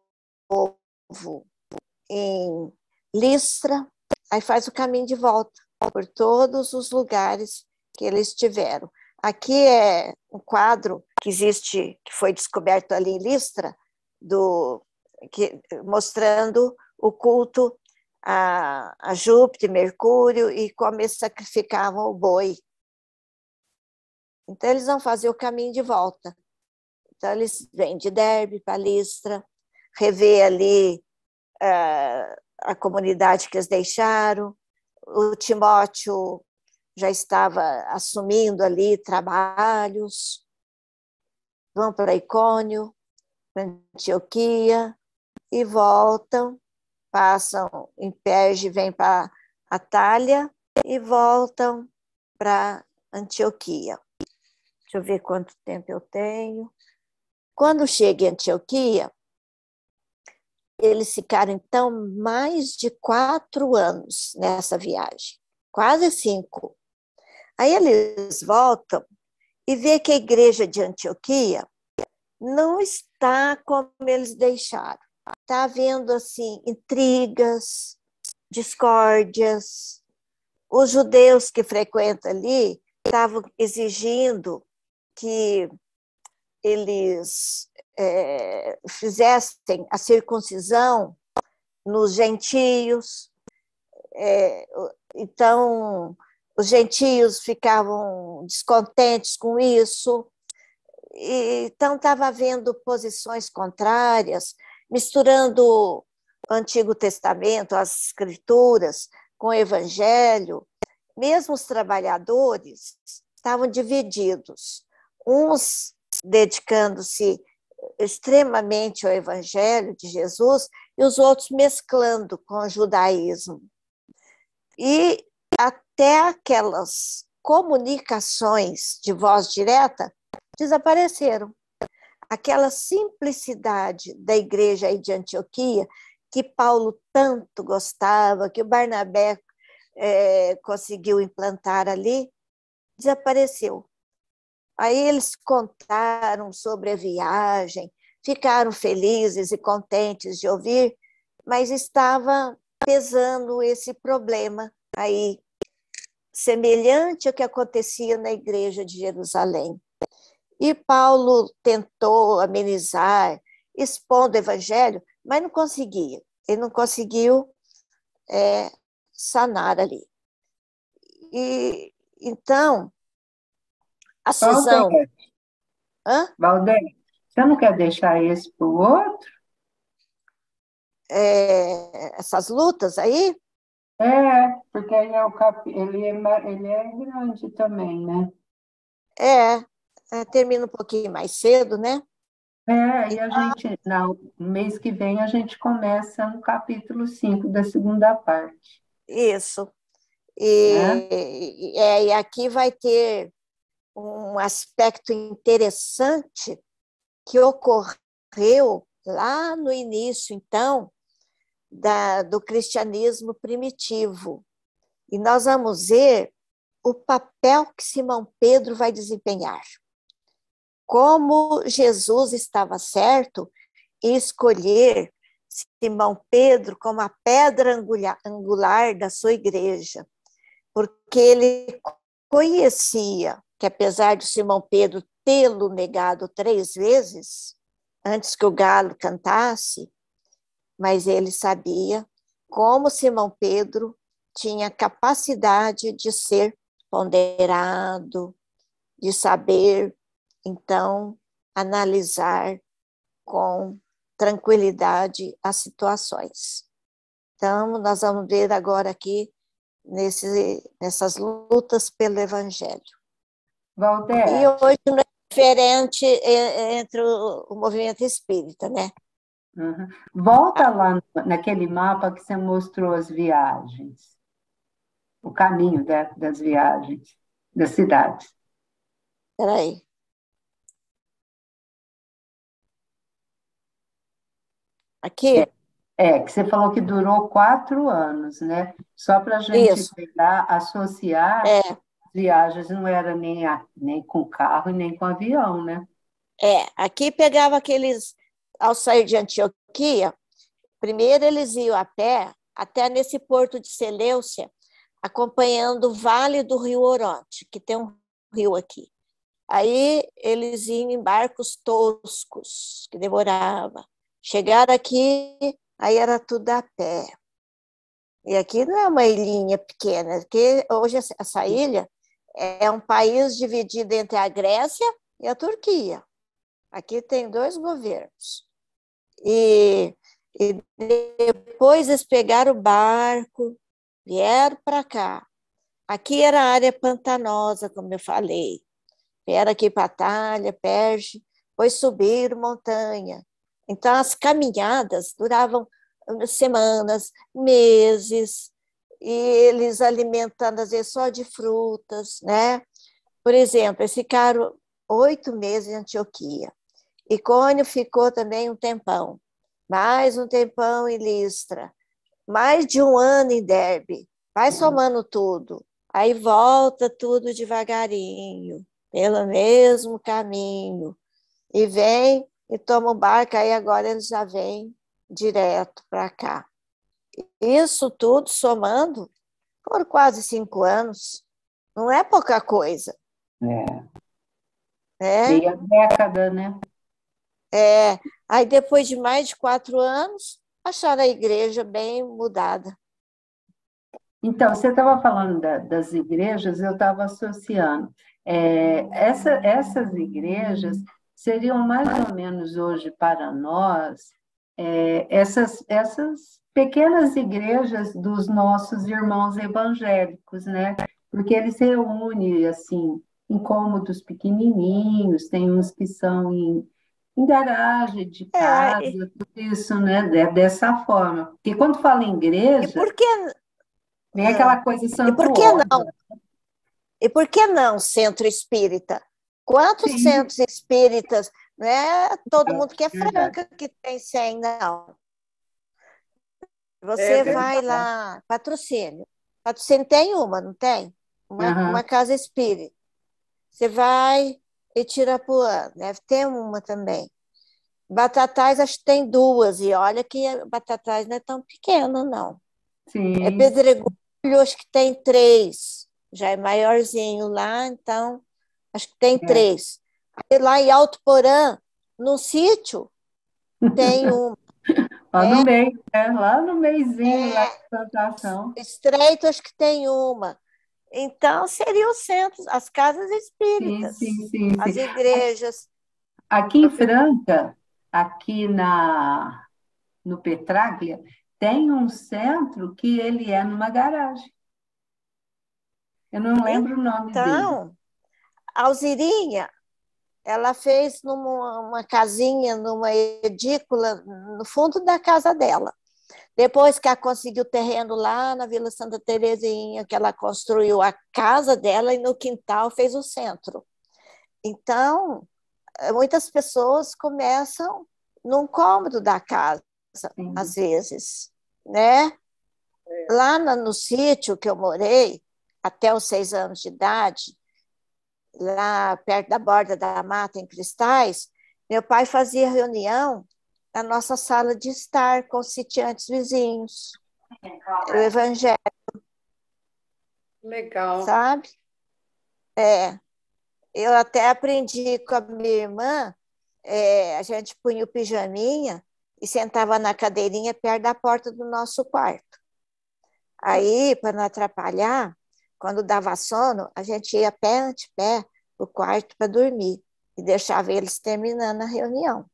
em Listra, aí faz o caminho de volta por todos os lugares que eles tiveram. Aqui é um quadro que existe, que foi descoberto ali em Listra, mostrando o culto a Júpiter, Mercúrio, e como eles sacrificavam o boi. Então, eles vão fazer o caminho de volta. Então, eles vêm de Derbe para Listra, rever ali a comunidade que eles deixaram. O Timóteo já estava assumindo ali trabalhos. Vão para Icônio, para Antioquia, e voltam, passam em Perge, vêm para Atália e voltam para Antioquia. Deixa eu ver quanto tempo eu tenho. Quando chega em Antioquia, eles ficaram, então, mais de 4 anos nessa viagem, quase 5. Aí eles voltam e vê que a igreja de Antioquia não está como eles deixaram. Está havendo, assim, intrigas, discórdias. Os judeus que frequentam ali estavam exigindo que eles fizessem a circuncisão nos gentios. Então, os gentios ficavam descontentes com isso. Então, estava havendo posições contrárias, misturando o Antigo Testamento, as Escrituras, com o Evangelho. Mesmo os trabalhadores estavam divididos, uns dedicando-se extremamente ao Evangelho de Jesus e os outros mesclando com o judaísmo. E até aquelas comunicações de voz direta desapareceram. Aquela simplicidade da igreja aí de Antioquia, que Paulo tanto gostava, que o Barnabé conseguiu implantar ali, desapareceu. Aí eles contaram sobre a viagem, ficaram felizes e contentes de ouvir, mas estava pesando esse problema aí, semelhante ao que acontecia na igreja de Jerusalém. E Paulo tentou amenizar, expondo o evangelho, mas não conseguia. Ele não conseguiu sanar ali. E então, a cisão... Valdete, você não quer deixar esse para o outro? Essas lutas aí? Porque aí ele é grande também, né? Termina um pouquinho mais cedo, né? E a gente, no mês que vem, a gente começa no capítulo 5 da segunda parte. Isso. Né? E aqui vai ter um aspecto interessante que ocorreu lá no início, então, do cristianismo primitivo. E nós vamos ver o papel que Simão Pedro vai desempenhar. Como Jesus estava certo em escolher Simão Pedro como a pedra angular da sua igreja, porque ele conhecia que, apesar de Simão Pedro tê-lo negado 3 vezes, antes que o galo cantasse, mas ele sabia como Simão Pedro tinha capacidade de ser ponderado, de saber, então, analisar com tranquilidade as situações. Então, nós vamos ver agora aqui nessas lutas pelo Evangelho. Valdete. E hoje não é diferente entre o movimento espírita, né? Uhum. Volta lá naquele mapa que você mostrou as viagens, o caminho das viagens, das cidades. Espera aí. Aqui? Que você falou que durou 4 anos, né? Só para a gente pegar, associar, viagens não era nem com carro e nem com avião, né? Aqui pegava aqueles, ao sair de Antioquia, primeiro eles iam a pé até nesse porto de Seleucia, acompanhando o vale do rio Oronte, que tem um rio aqui. Aí eles iam em barcos toscos, que demorava. Chegaram aqui, aí era tudo a pé. E aqui não é uma ilhinha pequena, porque hoje essa ilha é um país dividido entre a Grécia e a Turquia. Aqui tem 2 governos. E depois eles pegaram o barco, vieram para cá. Aqui era a área pantanosa, como eu falei. Vieram aqui para Atalha, Perge, depois subiram montanha. Então, as caminhadas duravam semanas, meses, e eles alimentando, às vezes, só de frutas, né? Por exemplo, eles ficaram 8 meses em Antioquia. Icônio ficou também um tempão, mais um tempão em Listra, mais de 1 ano em Derbe, vai somando tudo, aí volta tudo devagarinho, pelo mesmo caminho, e vem e toma o barco, aí agora eles já vêm direto para cá. Isso tudo somando por quase 5 anos, não é pouca coisa. Meia década, né? Aí, depois de mais de 4 anos, acharam a igreja bem mudada. Então, você estava falando das igrejas, eu estava associando. Essas igrejas seriam mais ou menos hoje para nós, essas pequenas igrejas dos nossos irmãos evangélicos, né? Porque eles reúnem, assim, em cômodos pequenininhos, tem uns que são em garagem de É, casa, tudo isso, né? Dessa forma. Porque quando fala em e igreja, por que, vem aquela coisa e por que santuosa. não? E por que não centro espírita? Quantos Sim, centros espíritas? Não é todo mundo que é verdade. Franca que tem 100, não. É Você vai verdade. lá, Patrocínio. Patrocínio tem uma, não tem? Uma Aham, casa espírita. Você vai e Tirapuã, deve ter uma também. Batatais, acho que tem 2, e olha que Batatais não é tão pequena, não. sim, Pedregulho, acho que tem 3, já é maiorzinho lá, então acho que tem é. 3. Aí, lá em Alto Porã, no sítio, tem uma. Lá no meio, lá no meiozinho, lá É, de plantação. Estreito, acho que tem uma. Então, seriam os centros, as casas Sim, sim, espíritas, sim, sim. as igrejas. Aqui em Franca, aqui no Petraglia, tem um centro que ele é numa garagem. Eu não lembro o nome dele. Então, a Alzirinha, ela fez numa uma casinha, numa edícula, no fundo da casa dela. Depois que ela conseguiu terreno lá na Vila Santa Terezinha, que ela construiu a casa dela e no quintal fez o centro. Então, muitas pessoas começam num cômodo da casa, às Sim. vezes, né? Lá no sítio que eu morei, até os 6 anos de idade, lá perto da borda da mata, em Cristais, meu pai fazia reunião na nossa sala de estar com os sitiantes vizinhos. Era o evangelho, Legal. sabe? É, eu até aprendi com a minha irmã, a gente punha o pijaminha e sentava na cadeirinha perto da porta do nosso quarto. Aí, para não atrapalhar, quando dava sono, a gente ia pé ante pé para o quarto para dormir e deixava eles terminando a reunião.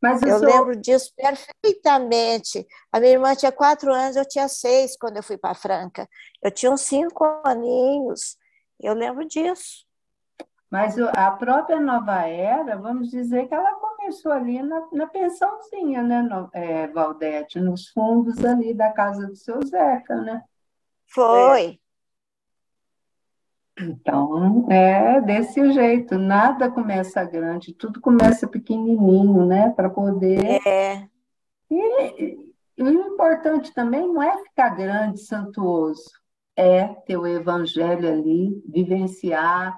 Mas o Eu senhor, lembro disso perfeitamente. A minha irmã tinha 4 anos, eu tinha 6 quando eu fui para Franca. Eu tinha uns 5 aninhos. Eu lembro disso. a própria Nova Era, vamos dizer que ela começou ali na pensãozinha, né, Valdete, nos fundos ali da casa do seu Zeca, né? É, Foi. Então, é desse jeito, nada começa grande, tudo começa pequenininho, né, para poder. É, E o importante também não é ficar grande, santuoso, é ter o evangelho ali, vivenciar,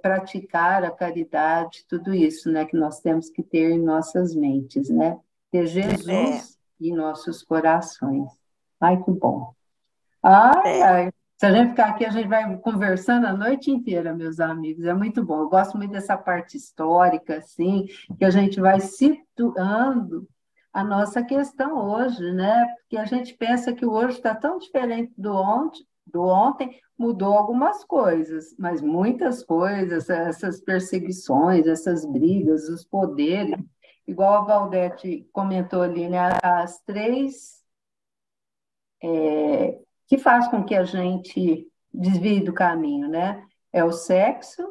praticar a caridade, tudo isso, né, que nós temos que ter em nossas mentes, né? Ter é, Jesus em nossos corações. Ai, que bom. Ai, é. ai. Se a gente ficar aqui, a gente vai conversando a noite inteira, meus amigos. É muito bom. Eu gosto muito dessa parte histórica, assim, que a gente vai situando a nossa questão hoje, né? Porque a gente pensa que o hoje está tão diferente do ontem, mudou algumas coisas, mas muitas coisas, essas perseguições, essas brigas, os poderes, igual a Valdete comentou ali, né? As três que faz com que a gente desvie do caminho, né? É o sexo,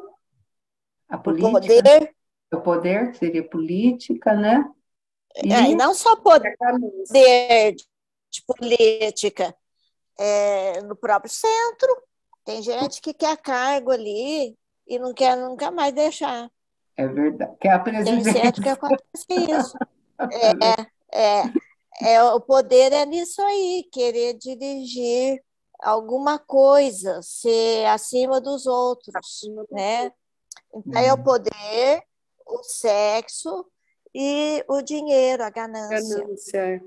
a O política, poder, o poder, que seria política, né? e E não só é poder a luz. de política, no próprio centro. Tem gente que quer cargo ali e não quer nunca mais deixar. é verdade, que é a Tem centro que presidência. acontece isso. É, o poder é nisso aí, querer dirigir alguma coisa, ser acima dos outros, né? Então, é o poder, o sexo e o dinheiro, a ganância. Ganância.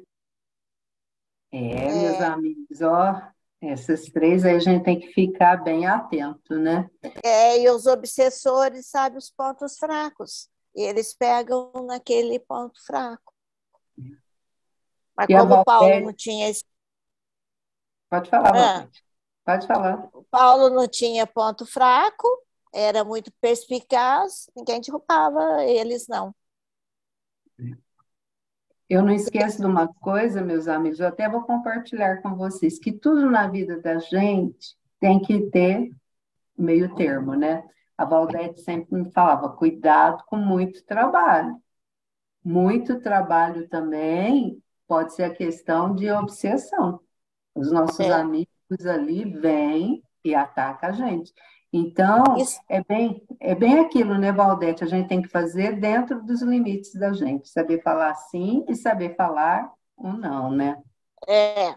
Meus amigos, ó, essas três aí a gente tem que ficar bem atento, né? E os obsessores sabem os pontos fracos. e eles pegam naquele ponto fraco. Mas E a como o Paulo Valdete, não tinha... pode falar, Ah, Valdete, pode falar. o Paulo não tinha ponto fraco, era muito perspicaz, ninguém derrubava eles, não. Eu não esqueço de uma coisa, meus amigos, eu até vou compartilhar com vocês, que tudo na vida da gente tem que ter meio termo, né? A Valdete sempre me falava, cuidado com muito trabalho. Muito trabalho também pode ser a questão de obsessão. Os nossos É, amigos ali vêm e atacam a gente. Então, isso, é bem aquilo, né, Valdete? A gente tem que fazer dentro dos limites da gente. Saber falar sim e saber falar um não, né? é,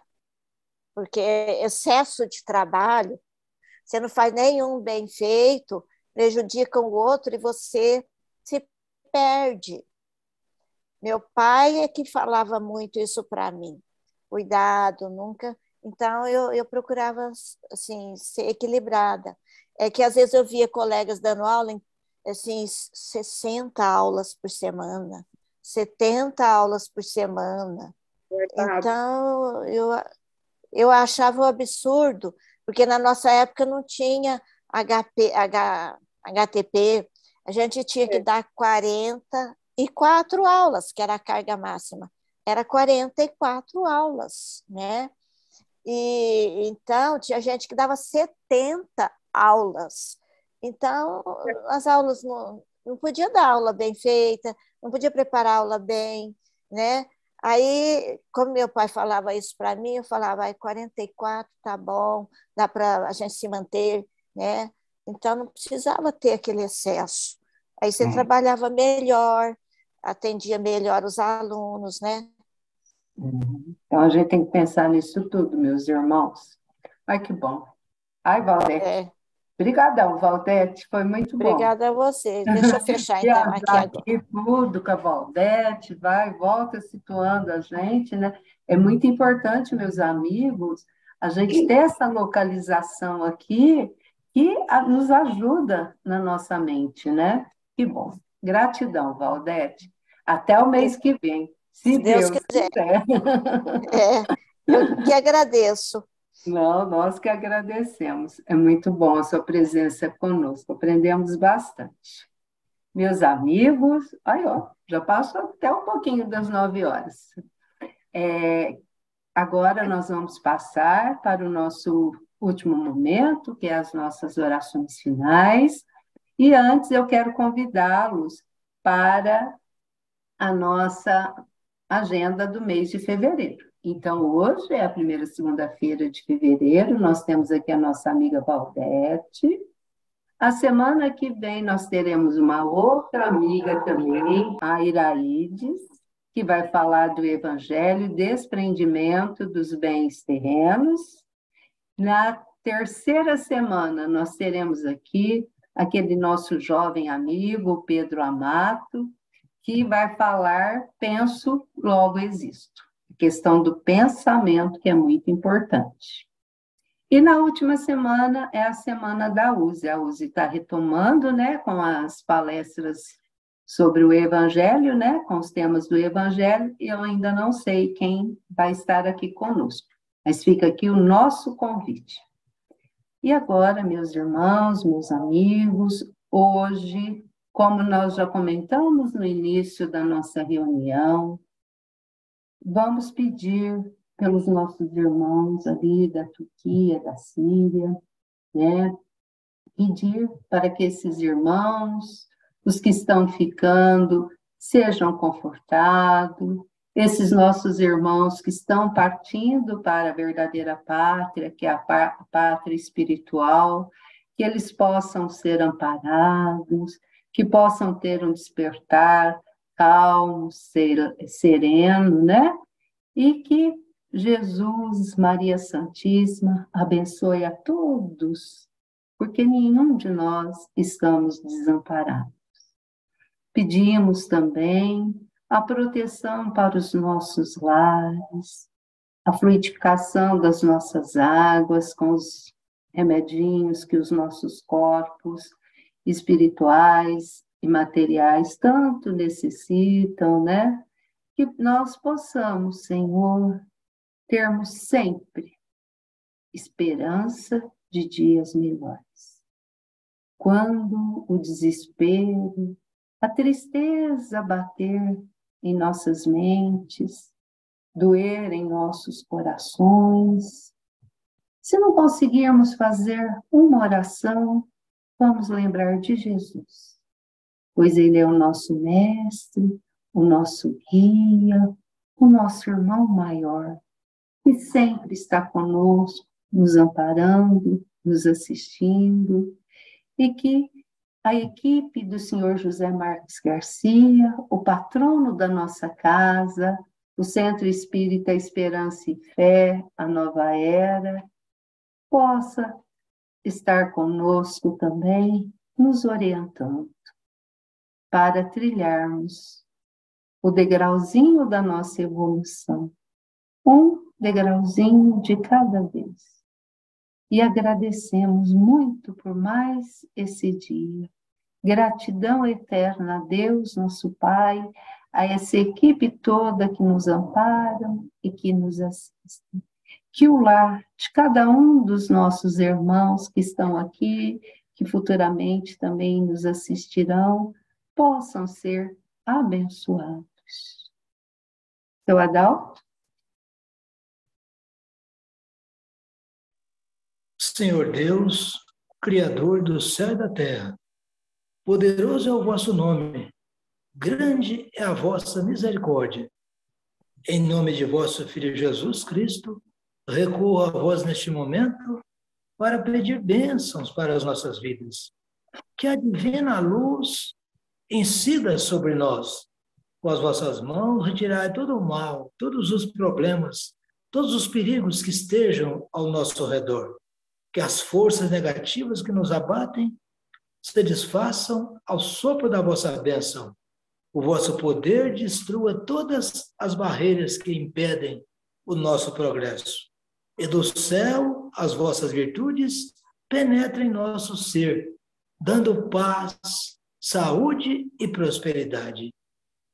porque excesso de trabalho, você não faz nenhum bem feito, prejudica o outro e você se perde. Meu pai é que falava muito isso para mim. Cuidado, nunca. Então eu procurava assim ser equilibrada. É que às vezes eu via colegas dando aula em assim 60 aulas por semana, 70 aulas por semana. Verdade. Então eu achava um absurdo, porque na nossa época não tinha HTP, a gente tinha que É. dar 44 aulas, que era a carga máxima. Era 44 aulas, né? E então tinha gente que dava 70 aulas. Então, as aulas não podia dar aula bem feita, não podia preparar a aula bem, né? Aí, como meu pai falava isso para mim, eu falava, 44 tá bom, dá para a gente se manter, né? Então, não precisava ter aquele excesso. Aí você É. trabalhava melhor, atendia melhor os alunos, né? Então, a gente tem que pensar nisso tudo, meus irmãos. Ai, que bom. Ai, Valdete. É, Obrigadão, Valdete. Foi muito bom. obrigada a você. Deixa eu fechar então aqui Viajar agora. aqui tudo com a Valdete, vai, volta situando a gente, né? É muito importante, meus amigos, a gente ter essa localização aqui que nos ajuda na nossa mente, né? Que bom. Gratidão, Valdete. Até o mês que vem, se Se Deus Deus quiser. quiser. É, eu que agradeço. Não, nós que agradecemos. É muito bom a sua presença conosco. Aprendemos bastante. Meus amigos, aí ó, já passou até um pouquinho das 9 horas. Agora nós vamos passar para o nosso último momento, que é as nossas orações finais. E antes eu quero convidá-los para a nossa agenda do mês de fevereiro. Então, hoje é a primeira segunda-feira de fevereiro, nós temos aqui a nossa amiga Valdete. A semana que vem nós teremos uma outra amiga também, a Iraides, que vai falar do Evangelho, desprendimento dos bens terrenos. Na terceira semana nós teremos aqui aquele nosso jovem amigo, Pedro Amato, que vai falar penso, logo existo. A questão do pensamento, que é muito importante. E na última semana é a semana da USE. A USE está retomando, né, com as palestras sobre o Evangelho, né, com os temas do Evangelho, e eu ainda não sei quem vai estar aqui conosco, mas fica aqui o nosso convite. E agora, meus irmãos, meus amigos, hoje, como nós já comentamos no início da nossa reunião, vamos pedir pelos nossos irmãos ali da Turquia, da Síria, né? Pedir para que esses irmãos, os que estão ficando, sejam confortados, esses nossos irmãos que estão partindo para a verdadeira pátria, que é a pátria espiritual, que eles possam ser amparados, que possam ter um despertar calmo, sereno, né? E que Jesus, Maria Santíssima, abençoe a todos, porque nenhum de nós estamos desamparados. Pedimos também a proteção para os nossos lares, a fluidificação das nossas águas com os remedinhos que os nossos corpos espirituais e materiais tanto necessitam, né? Que nós possamos, Senhor, termos sempre esperança de dias melhores. Quando o desespero, a tristeza bater em nossas mentes, doer em nossos corações, se não conseguirmos fazer uma oração, vamos lembrar de Jesus, pois Ele é o nosso mestre, o nosso guia, o nosso irmão maior, que sempre está conosco, nos amparando, nos assistindo, e que a equipe do senhor José Marques Garcia, o patrono da nossa casa, o Centro Espírita Esperança e Fé, a Nova Era, possa estar conosco também, nos orientando para trilharmos o degrauzinho da nossa evolução, um degrauzinho de cada vez. E agradecemos muito por mais esse dia. Gratidão eterna a Deus, nosso Pai, a essa equipe toda que nos ampara e que nos assiste. Que o lar de cada um dos nossos irmãos que estão aqui, que futuramente também nos assistirão, possam ser abençoados. Seu Adalto? Senhor Deus, Criador do céu e da terra, poderoso é o vosso nome, grande é a vossa misericórdia. Em nome de vosso Filho Jesus Cristo, recorro a vós neste momento para pedir bênçãos para as nossas vidas. Que a divina luz incida sobre nós. Com as vossas mãos, retirai todo o mal, todos os problemas, todos os perigos que estejam ao nosso redor. Que as forças negativas que nos abatem se desfaçam ao sopro da vossa bênção. O vosso poder destrua todas as barreiras que impedem o nosso progresso. E do céu, as vossas virtudes penetrem em nosso ser, dando paz, saúde e prosperidade.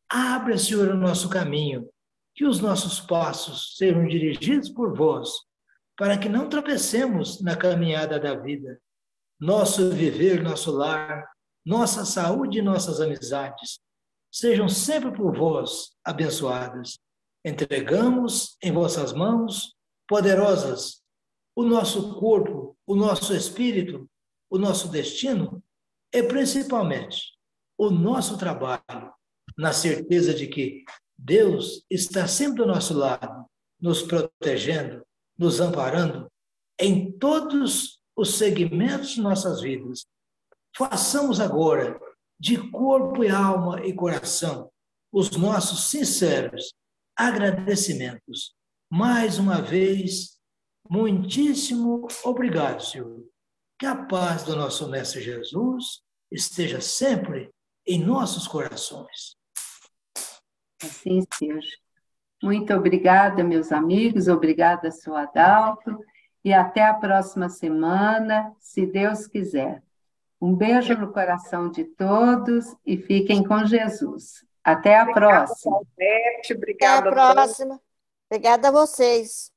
Abra, Senhor, o nosso caminho, que os nossos passos sejam dirigidos por vós, para que não tropecemos na caminhada da vida. Nosso viver, nosso lar, nossa saúde e nossas amizades sejam sempre por vós abençoadas. Entregamos em vossas mãos poderosas o nosso corpo, o nosso espírito, o nosso destino e principalmente o nosso trabalho, na certeza de que Deus está sempre do nosso lado, nos protegendo, nos amparando em todos os segmentos de nossas vidas. Façamos agora, de corpo e alma e coração, os nossos sinceros agradecimentos. Mais uma vez, muitíssimo obrigado, Senhor. Que a paz do nosso Mestre Jesus esteja sempre em nossos corações. Assim seja. Muito obrigada, meus amigos, obrigada, seu Adalto, e até a próxima semana, se Deus quiser. Um beijo no coração de todos e fiquem com Jesus. Até a próxima. Obrigada, Paulette. Obrigada, Até a próxima. Obrigada a vocês.